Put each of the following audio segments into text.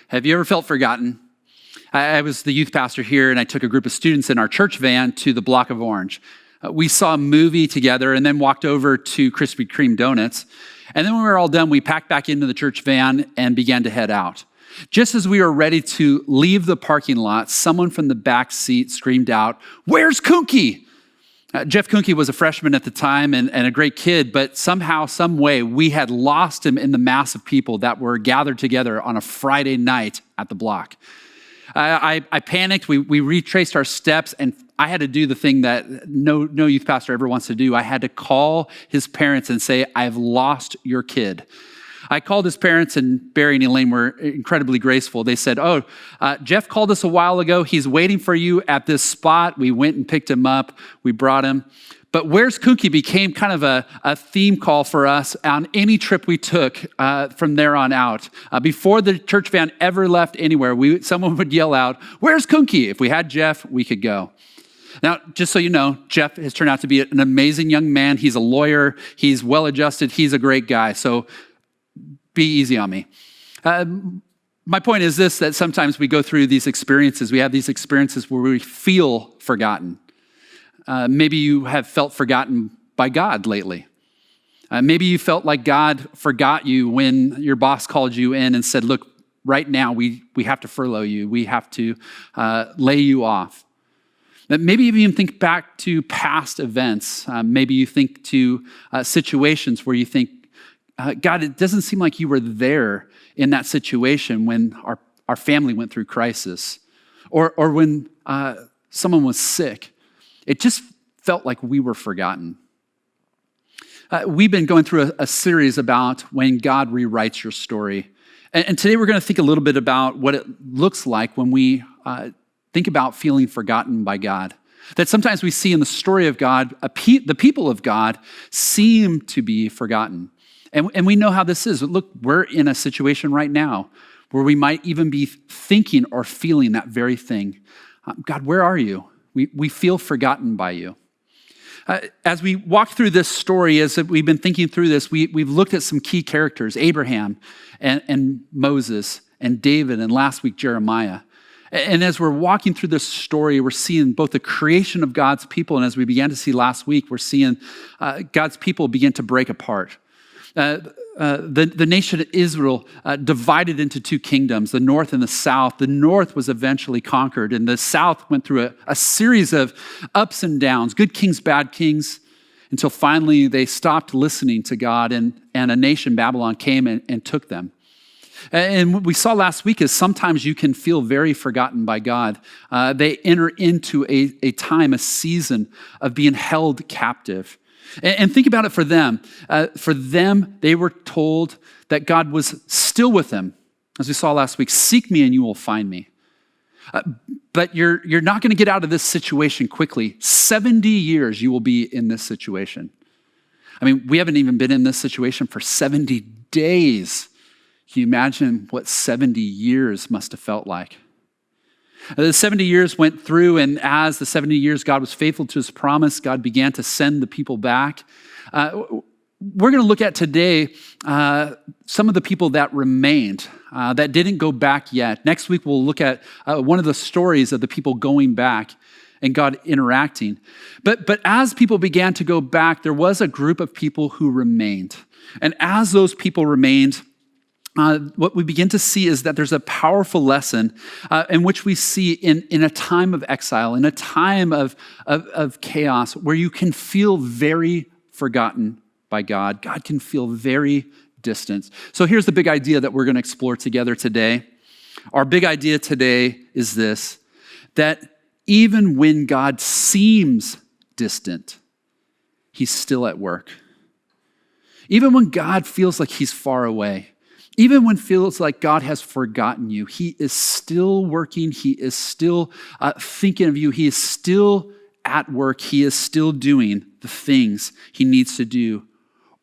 Have you ever felt forgotten? I was the youth pastor here, and I took a group of students in our church van to the Block of Orange. We saw a movie together and then walked over to Krispy Kreme donuts. And then when we were all done, we packed back into the church van and began to head out. Just as we were ready to leave the parking lot, someone from the back seat screamed out, "Where's Kunke?" Jeff Kunke was a freshman at the time and a great kid, but somehow, some way, we had lost him in the mass of people that were gathered together on a Friday night at the block. I panicked. We retraced our steps, and I had to do the thing that no youth pastor ever wants to do. I had to call his parents and say, "I've lost your kid." I called his parents, and Barry and Elaine were incredibly graceful. They said, Jeff called us a while ago. He's waiting for you at this spot. We went and picked him up. We brought him. But "Where's Kunke" became kind of a theme call for us on any trip we took from there on out. Before the church van ever left anywhere, someone would yell out, "Where's Kunke?" If we had Jeff, we could go. Now, just so you know, Jeff has turned out to be an amazing young man. He's a lawyer. He's well-adjusted. He's a great guy. So be easy on me. My point is this, that sometimes we go through these experiences. We have these experiences where we feel forgotten. Maybe you have felt forgotten by God lately. Maybe you felt like God forgot you when your boss called you in and said, "Look, right now we have to furlough you. We have to lay you off." Maybe you even think back to past events. Maybe you think to situations where you think, "God, it doesn't seem like you were there in that situation when our family went through crisis or when someone was sick. It just felt like we were forgotten." We've been going through a series about when God rewrites your story. And today we're going to think a little bit about what it looks like when we think about feeling forgotten by God. That sometimes we see in the story of God, the people of God seem to be forgotten. And we know how this is. Look, we're in a situation right now where we might even be thinking or feeling that very thing. God, where are you? We feel forgotten by you. As we walk through this story, as we've been thinking through this, we've looked at some key characters, Abraham and Moses and David, and last week, Jeremiah. And as we're walking through this story, we're seeing both the creation of God's people, and as we began to see last week, we're seeing God's people begin to break apart. The nation of Israel divided into two kingdoms, the north and the south. The north was eventually conquered, and the south went through a series of ups and downs, good kings, bad kings, until finally they stopped listening to God, and a nation, Babylon, came and took them. And what we saw last week is sometimes you can feel very forgotten by God. They enter into a time, a season of being held captive. And think about it for them. For them, they were told that God was still with them. As we saw last week, "Seek me and you will find me." But you're not going to get out of this situation quickly. 70 years you will be in this situation. I mean, we haven't even been in this situation for 70 days. Can you imagine what 70 years must have felt like? The 70 years went through, and as the 70 years, God was faithful to his promise. God began to send the people back. We're going to look at today some of the people that remained, that didn't go back yet. Next week, we'll look at one of the stories of the people going back and God interacting. But as people began to go back, there was a group of people who remained. And as those people remained, what we begin to see is that there's a powerful lesson in which we see in a time of exile, in a time of chaos, where you can feel very forgotten by God. God can feel very distant. So here's the big idea that we're going to explore together today. Our big idea today is this, that even when God seems distant, he's still at work. Even when God feels like he's far away, even when it feels like God has forgotten you, he is still working. He is still thinking of you. He is still at work. He is still doing the things he needs to do,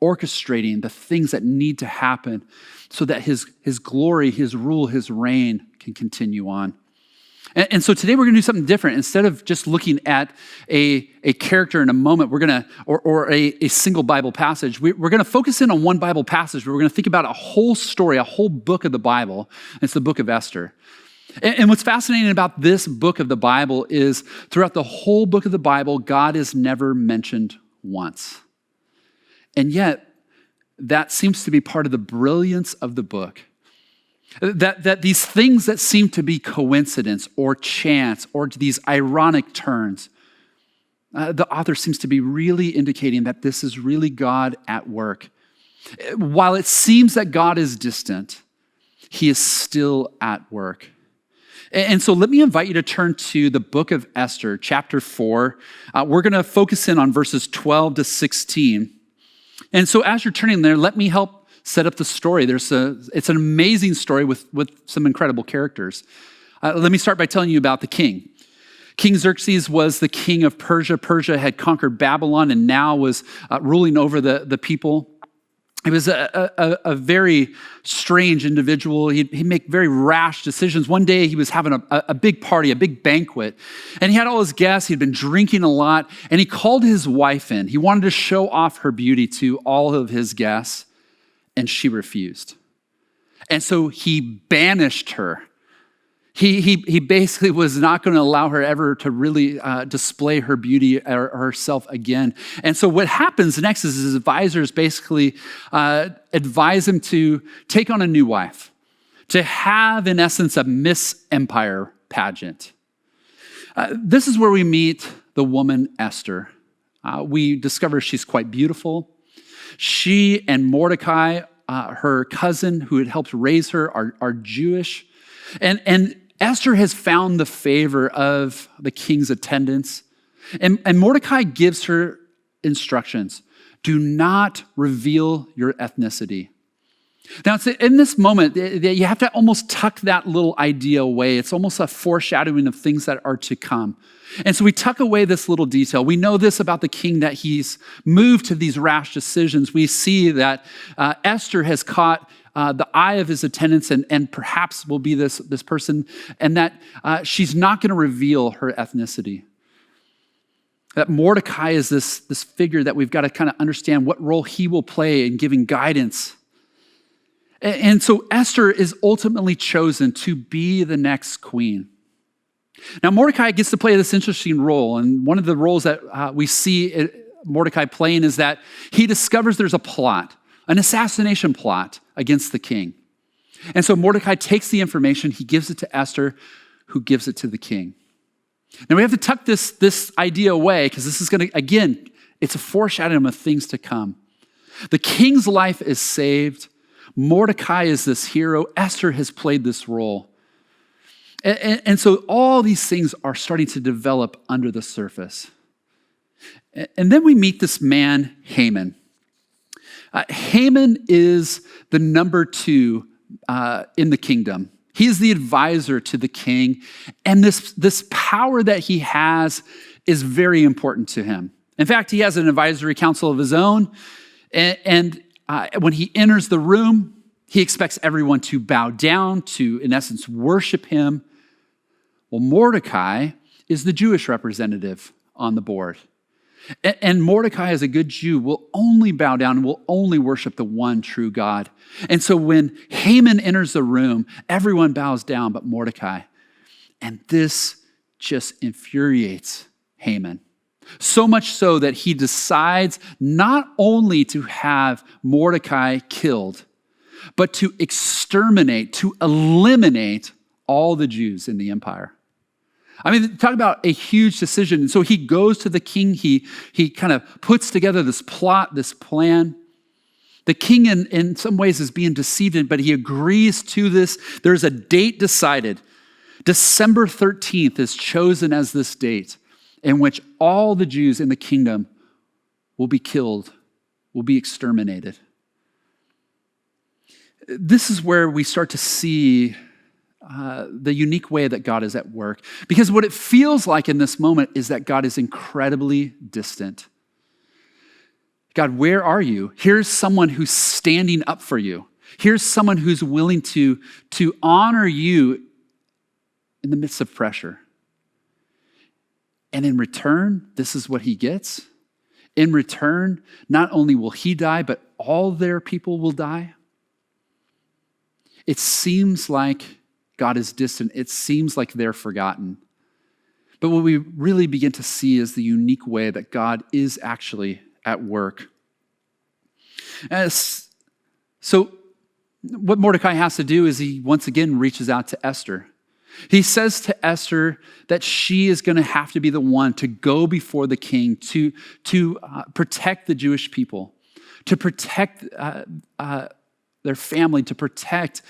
orchestrating the things that need to happen so that his glory, his rule, his reign can continue on. And so today we're going to do something different. Instead of just looking at a character in a moment, we're going to, or a single Bible passage, we're going to focus in on one Bible passage. We're going to think about a whole story, a whole book of the Bible. It's the book of Esther. And what's fascinating about this book of the Bible is throughout the whole book of the Bible, God is never mentioned once. And yet, that seems to be part of the brilliance of the book. That these things that seem to be coincidence or chance or these ironic turns, the author seems to be really indicating that this is really God at work. While it seems that God is distant, he is still at work. And so let me invite you to turn to the book of Esther, chapter 4. We're going to focus in on verses 12 to 16. And so as you're turning there, let me help set up the story. It's an amazing story with some incredible characters. Let me start by telling you about the king. King Xerxes was the king of Persia. Persia had conquered Babylon and now was ruling over the people. He was a very strange individual. He'd make very rash decisions. One day he was having a big party, a big banquet, and he had all his guests. He'd been drinking a lot, and he called his wife in. He wanted to show off her beauty to all of his guests, and she refused. And so he banished her. He basically was not going to allow her ever to really display her beauty or herself again. And so what happens next is his advisors basically advise him to take on a new wife, to have, in essence, a Miss Empire pageant. This is where we meet the woman Esther. We discover she's quite beautiful. She and Mordecai, her cousin who had helped raise her, are Jewish. And Esther has found the favor of the king's attendants. And Mordecai gives her instructions. Do not reveal your ethnicity. Now, it's in this moment, you have to almost tuck that little idea away. It's almost a foreshadowing of things that are to come. And so we tuck away this little detail. We know this about the king, that he's moved to these rash decisions. We see that Esther has caught the eye of his attendants and perhaps will be this person, and that she's not going to reveal her ethnicity. That Mordecai is this figure that we've got to kind of understand what role he will play in giving guidance. And so Esther is ultimately chosen to be the next queen. Now, Mordecai gets to play this interesting role, and one of the roles that we see Mordecai playing is that he discovers there's a plot, an assassination plot against the king. And so Mordecai takes the information, he gives it to Esther, who gives it to the king. Now we have to tuck this idea away because this is going to, again, it's a foreshadowing of things to come. The king's life is saved. Mordecai is this hero. Esther has played this role. And so all these things are starting to develop under the surface. And then we meet this man, Haman. Haman is the number 2 in the kingdom. He is the advisor to the king. And this power that he has is very important to him. In fact, he has an advisory council of his own. And when he enters the room, he expects everyone to bow down, to, in essence, worship him. Well, Mordecai is the Jewish representative on the board. And Mordecai, as a good Jew, will only bow down and will only worship the one true God. And so when Haman enters the room, everyone bows down but Mordecai. And this just infuriates Haman. So much so that he decides not only to have Mordecai killed, but to exterminate, to eliminate all the Jews in the empire. I mean, talk about a huge decision. And so he goes to the king. He kind of puts together this plot, this plan. The king in some ways is being deceived, but he agrees to this. There's a date decided. December 13th is chosen as this date in which all the Jews in the kingdom will be killed, will be exterminated. This is where we start to see the unique way that God is at work. Because what it feels like in this moment is that God is incredibly distant. God, where are you? Here's someone who's standing up for you. Here's someone who's willing to honor you in the midst of pressure. And in return, this is what he gets. In return, not only will he die, but all their people will die. It seems like God is distant. It seems like they're forgotten. But what we really begin to see is the unique way that God is actually at work. So what Mordecai has to do is he once again reaches out to Esther. He says to Esther that she is going to have to be the one to go before the king to protect the Jewish people, to protect their family, to protect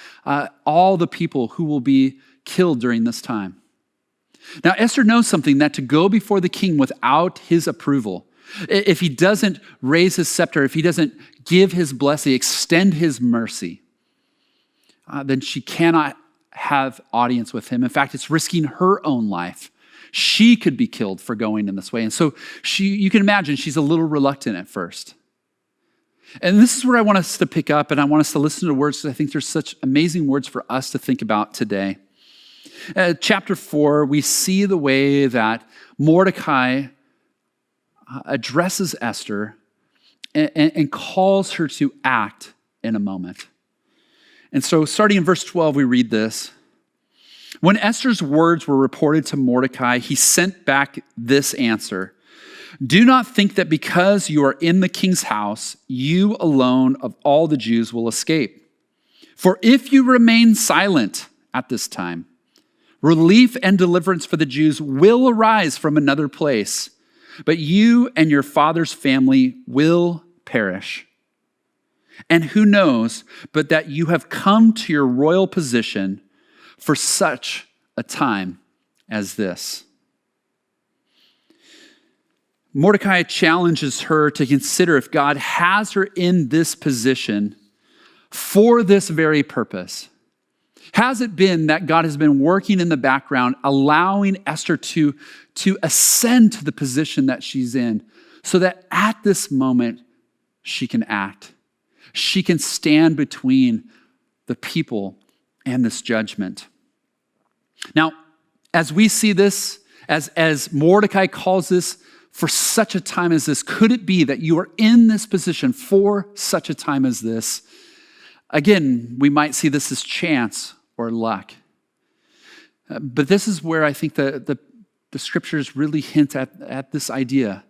all the people who will be killed during this time. Now, Esther knows something, that to go before the king without his approval, if he doesn't raise his scepter, if he doesn't give his blessing, extend his mercy, then she cannot have audience with him. In fact, it's risking her own life. She could be killed for going in this way. And so you can imagine she's a little reluctant at first. And this is where I want us to pick up, and I want us to listen to words, because I think there's such amazing words for us to think about today. Chapter 4, we see the way that Mordecai addresses Esther and calls her to act in a moment. And so starting in verse 12, we read this. When Esther's words were reported to Mordecai, he sent back this answer. Do not think that because you are in the king's house, you alone of all the Jews will escape. For if you remain silent at this time, relief and deliverance for the Jews will arise from another place, but you and your father's family will perish. And who knows but that you have come to your royal position for such a time as this. Mordecai challenges her to consider if God has her in this position for this very purpose. Has it been that God has been working in the background, allowing Esther to ascend to the position that she's in, so that at this moment she can act? She can stand between the people and this judgment. Now, as we see this, as Mordecai calls this, for such a time as this, could it be that you are in this position for such a time as this? Again, we might see this as chance or luck. But this is where I think the scriptures really hint at this idea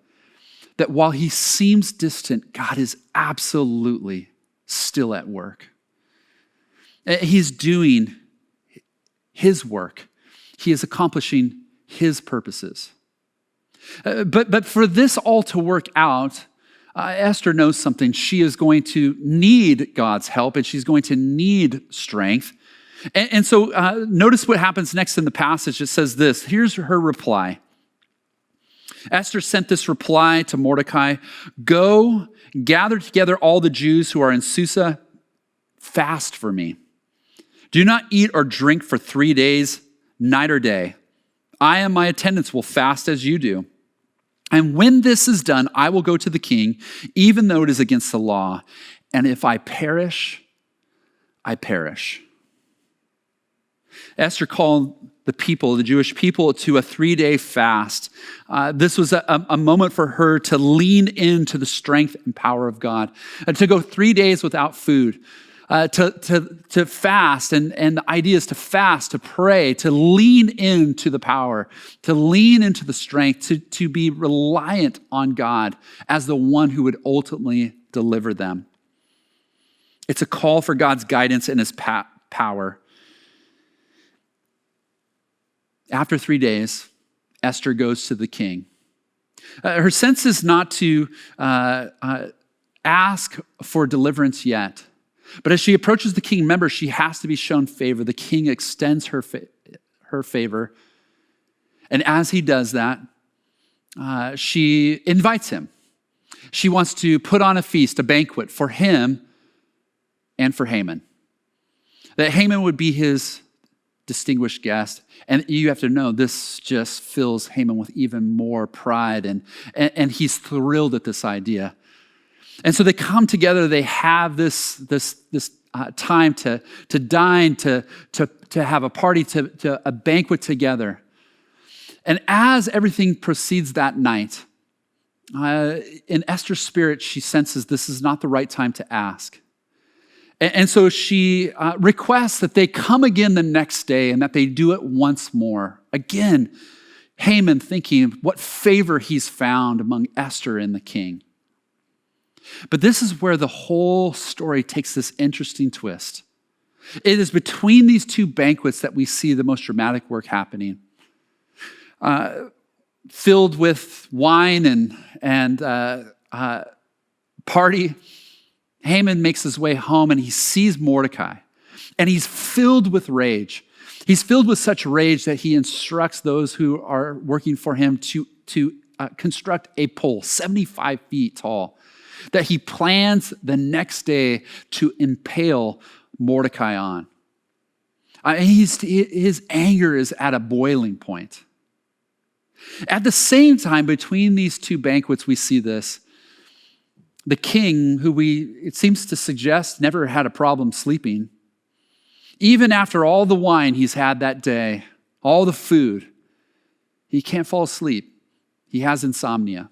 that while he seems distant, God is absolutely still at work. He's doing his work. He is accomplishing his purposes. But for this all to work out, Esther knows something. She is going to need God's help, and she's going to need strength. And so notice what happens next in the passage. It says this. Here's her reply. Esther sent this reply to Mordecai. Go, gather together all the Jews who are in Susa, fast for me. Do not eat or drink for 3 days, night or day. I and my attendants will fast as you do. And when this is done, I will go to the king, even though it is against the law. And if I perish, I perish. Esther called the people, the Jewish people, to a 3-day fast. This was a moment for her to lean into the strength and power of God, to go 3 days without food, to fast. And the idea is to fast, to pray, to lean into the power, to lean into the strength, to be reliant on God as the one who would ultimately deliver them. It's a call for God's guidance and his power. After 3 days, Esther goes to the king. Her sense is not to ask for deliverance yet. But as she approaches the king, remember, she has to be shown favor. The king extends her favor. And as he does that, she invites him. She wants to put on a feast, a banquet for him and for Haman. That Haman would be his distinguished guest. And you have to know, this just fills Haman with even more pride. And he's thrilled at this idea. And so they come together, they have this time to dine, to have a party, to a banquet together. And as everything proceeds that night, in Esther's spirit, she senses this is not the right time to ask. And so she requests that they come again the next day and that they do it once more. Again, Haman thinking what favor he's found among Esther and the king. But this is where the whole story takes this interesting twist. It is between these two banquets that we see the most dramatic work happening. Filled with wine and party, Haman makes his way home and he sees Mordecai. And he's filled with rage. He's filled with such rage that he instructs those who are working for him to construct a pole 75 feet tall that he plans the next day to impale Mordecai on. His anger is at a boiling point. At the same time, between these two banquets, we see this. The king, who it seems to suggest never had a problem sleeping, even after all the wine he's had that day, all the food, he can't fall asleep. He has insomnia.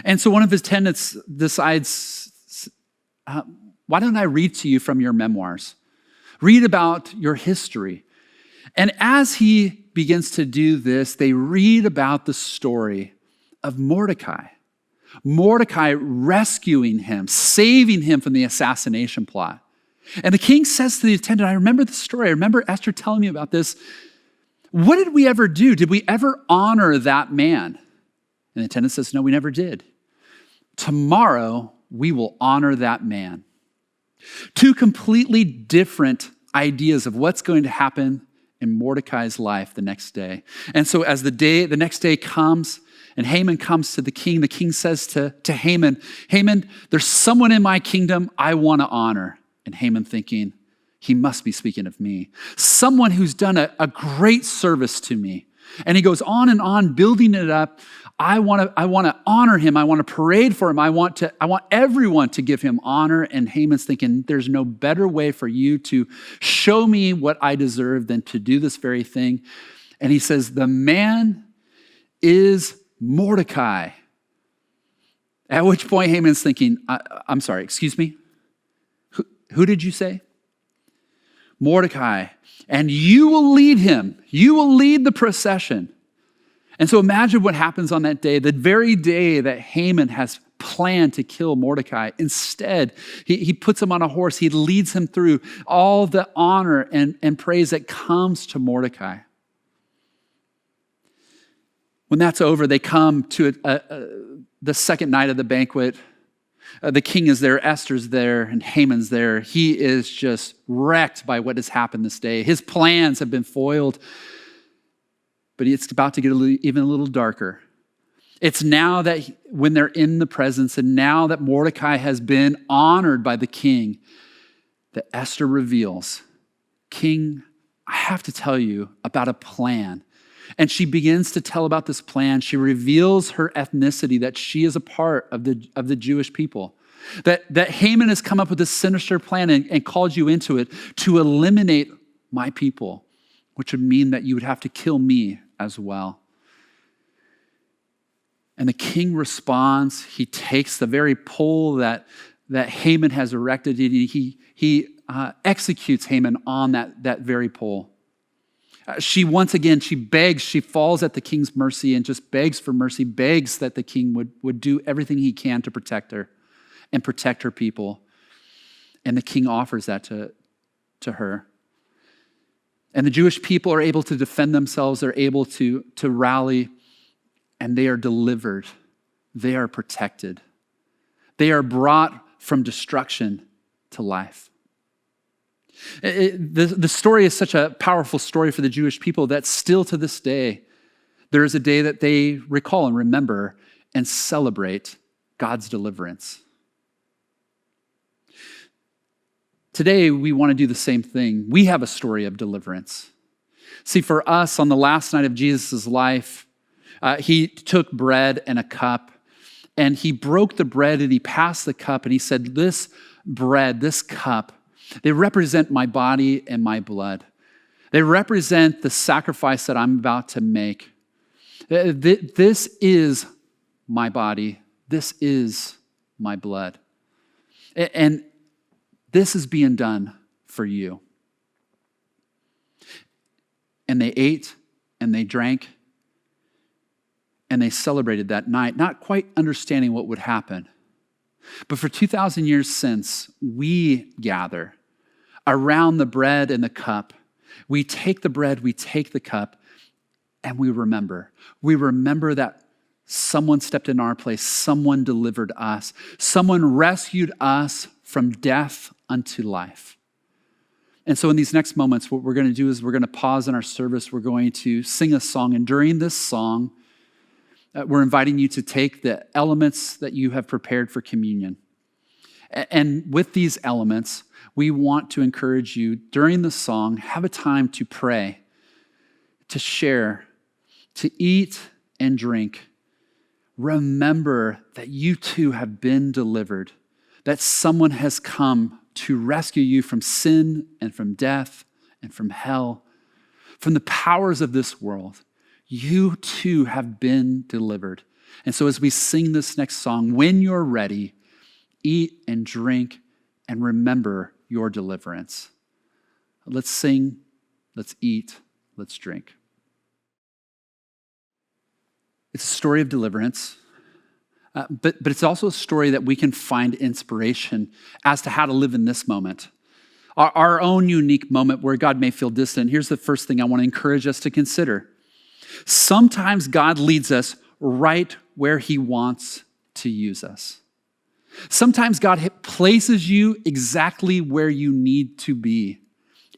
And so one of his tenants decides, why don't I read to you from your memoirs? Read about your history. And as he begins to do this, they read about the story of Mordecai. Mordecai rescuing him, saving him from the assassination plot. And the king says to the attendant, I remember the story. I remember Esther telling me about this. What did we ever do? Did we ever honor that man? And the attendant says, no, we never did. Tomorrow, we will honor that man. Two completely different ideas of what's going to happen in Mordecai's life the next day. And so as the next day comes, and Haman comes to the king says to Haman, Haman, there's someone in my kingdom I want to honor. And Haman thinking, he must be speaking of me. Someone who's done a great service to me. And he goes on and on, building it up. I want to honor him. I want to parade for him. I want everyone to give him honor. And Haman's thinking, there's no better way for you to show me what I deserve than to do this very thing. And he says, the man is Mordecai. At which point Haman's thinking, I'm sorry, excuse me? Who did you say? Mordecai. And you will lead him. You will lead the procession. And so imagine what happens on that day, the very day that Haman has planned to kill Mordecai. Instead, he puts him on a horse. He leads him through all the honor and praise that comes to Mordecai. When that's over, they come to the second night of the banquet. The king is there, Esther's there, and Haman's there. He is just wrecked by what has happened this day. His plans have been foiled, but it's about to get even a little darker. It's now that when they're in the presence and now that Mordecai has been honored by the king, that Esther reveals, King, I have to tell you about a plan. And she begins to tell about this plan. She reveals her ethnicity, that she is a part of the Jewish people. That Haman has come up with this sinister plan and called you into it to eliminate my people, which would mean that you would have to kill me as well. And the king responds. He takes the very pole that Haman has erected. He executes Haman on that very pole. She begs, she falls at the king's mercy and just begs for mercy, begs that the king would do everything he can to protect her and protect her people. And the king offers that to her. And the Jewish people are able to defend themselves. They're able to rally, and they are delivered. They are protected. They are brought from destruction to life. The story is such a powerful story for the Jewish people that still to this day, there is a day that they recall and remember and celebrate God's deliverance. Today, we want to do the same thing. We have a story of deliverance. See, for us, on the last night of Jesus' life, he took bread and a cup, and he broke the bread and he passed the cup, and he said, this bread, this cup, they represent my body and my blood. They represent the sacrifice that I'm about to make. This is my body. This is my blood. And this is being done for you. And they ate and they drank and they celebrated that night, not quite understanding what would happen. But for 2,000 years since, we gather around the bread and the cup. We take the bread, we take the cup, and we remember. We remember that someone stepped in our place, someone delivered us, someone rescued us from death unto life. And so in these next moments, what we're going to do is we're going to pause in our service. We're going to sing a song. And during this song, we're inviting you to take the elements that you have prepared for communion. And with these elements, we want to encourage you during the song, have a time to pray, to share, to eat and drink. Remember that you too have been delivered, that someone has come to rescue you from sin and from death and from hell, from the powers of this world. You too have been delivered. And so as we sing this next song, when you're ready, eat and drink and remember your deliverance. Let's sing, let's eat, let's drink. It's a story of deliverance, but it's also a story that we can find inspiration as to how to live in this moment. Our own unique moment where God may feel distant. Here's the first thing I want to encourage us to consider. Sometimes God leads us right where he wants to use us. Sometimes God places you exactly where you need to be.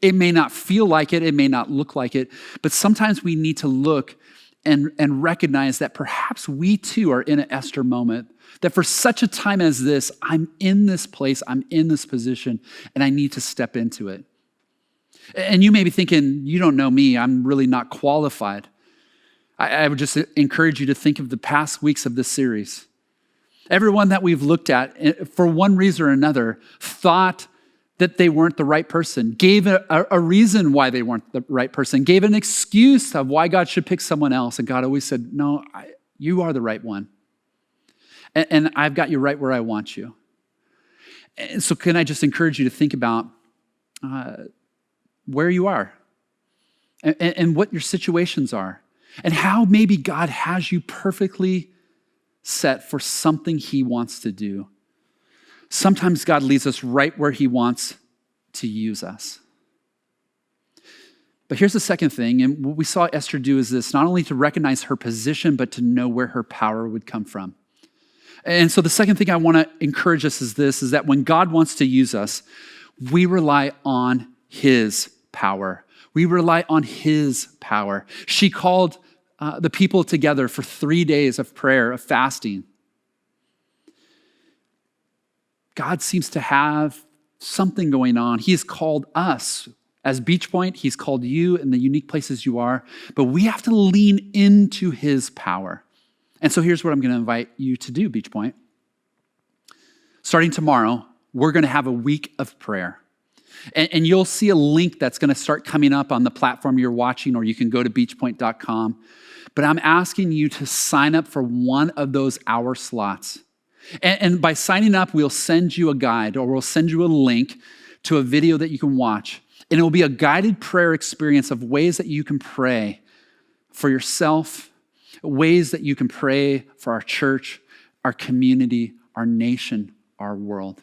It may not feel like it, it may not look like it, but sometimes we need to look and recognize that perhaps we too are in an Esther moment, that for such a time as this, I'm in this place, I'm in this position, and I need to step into it. And you may be thinking, you don't know me, I'm really not qualified. I would just encourage you to think of the past weeks of this series. Everyone that we've looked at, for one reason or another, thought that they weren't the right person, gave a reason why they weren't the right person, gave an excuse of why God should pick someone else. And God always said, no, you are the right one. And I've got you right where I want you. And so can I just encourage you to think about where you are and what your situations are and how maybe God has you perfectly set for something he wants to do. Sometimes God leads us right where he wants to use us. But here's the second thing, and what we saw Esther do is this, not only to recognize her position, but to know where her power would come from. And so the second thing I want to encourage us is this, is that when God wants to use us, we rely on his power. We rely on his power. She called the people together for 3 days of prayer, of fasting. God seems to have something going on. He has called us as Beach Point. He's called you in the unique places you are, but we have to lean into his power. And so here's what I'm going to invite you to do, Beach Point. Starting tomorrow, we're going to have a week of prayer. And you'll see a link that's going to start coming up on the platform you're watching, or you can go to beachpoint.com. But I'm asking you to sign up for one of those hour slots. And by signing up, we'll send you a guide, or we'll send you a link to a video that you can watch. And it will be a guided prayer experience of ways that you can pray for yourself, ways that you can pray for our church, our community, our nation, our world.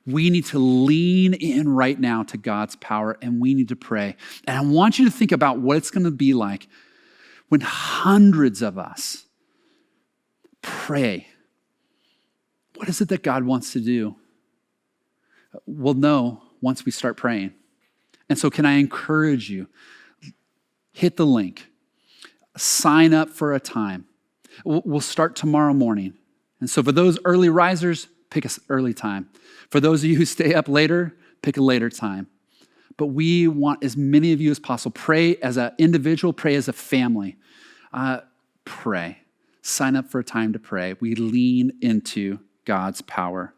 We need to lean in right now to God's power, and we need to pray. And I want you to think about what it's going to be like when hundreds of us pray. What is it that God wants to do? We'll know once we start praying. And so can I encourage you, hit the link, sign up for a time. We'll start tomorrow morning. And so for those early risers, pick an early time. For those of you who stay up later, pick a later time. But we want as many of you as possible. Pray as an individual, pray as a family. Pray. Sign up for a time to pray. We lean into God's power.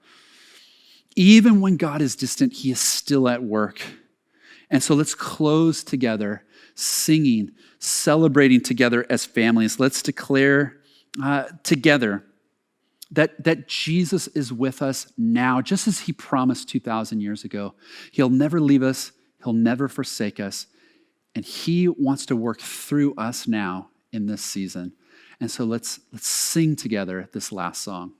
Even when God is distant, he is still at work. And so let's close together, singing, celebrating together as families. Let's declare together that Jesus is with us now, just as he promised 2,000 years ago. He'll never leave us. He'll never forsake us. And he wants to work through us now in this season. And so let's sing together this last song.